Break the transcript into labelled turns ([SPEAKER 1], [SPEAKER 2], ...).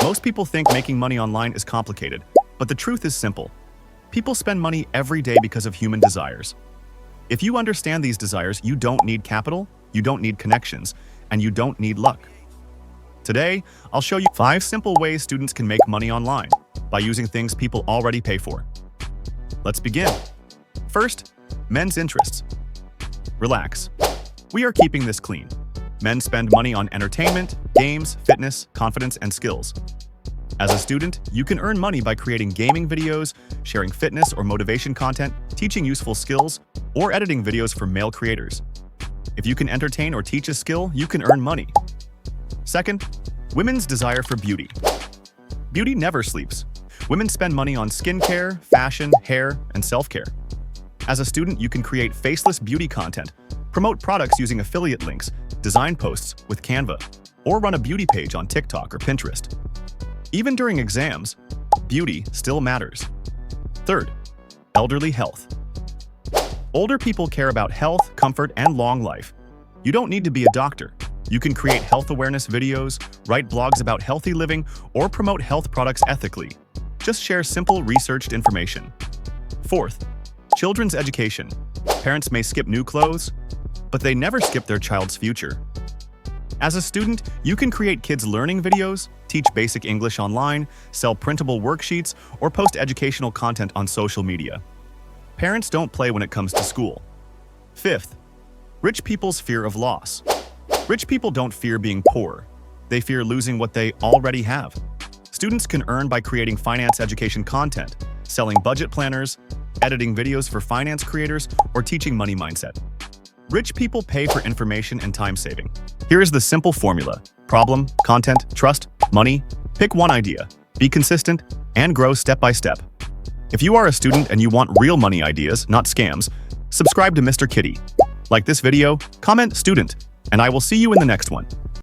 [SPEAKER 1] Most people think making money online is complicated, but the truth is simple. People spend money every day because of human desires. If you understand these desires, you don't need capital, you don't need connections, and you don't need luck. Today, I'll show you 5 simple ways students can make money online by using things people already pay for. Let's begin. First, men's interests. Relax. We are keeping this clean. Men spend money on entertainment, games, fitness, confidence, and skills. As a student, you can earn money by creating gaming videos, sharing fitness or motivation content, teaching useful skills, or editing videos for male creators. If you can entertain or teach a skill, you can earn money. Second, women's desire for beauty. Beauty never sleeps. Women spend money on skincare, fashion, hair, and self-care. As a student, you can create faceless beauty content, promote products using affiliate links, design posts with Canva, or run a beauty page on TikTok or Pinterest. Even during exams, beauty still matters. Third, elderly health. Older people care about health, comfort, and long life. You don't need to be a doctor. You can create health awareness videos, write blogs about healthy living, or promote health products ethically. Just share simple, researched information. Fourth, children's education. Parents may skip new clothes, but they never skip their child's future. As a student, you can create kids' learning videos, teach basic English online, sell printable worksheets, or post educational content on social media. Parents don't play when it comes to school. Fifth, rich people's fear of loss. Rich people don't fear being poor. They fear losing what they already have. Students can earn by creating finance education content, selling budget planners, editing videos for finance creators, or teaching money mindset. Rich people pay for information and time saving. Here is the simple formula: problem, content, trust, money. Pick one idea, be consistent, and grow step by step. If you are a student and you want real money ideas, not scams, subscribe to Mr. Kitty. Like this video, comment student, and I will see you in the next one.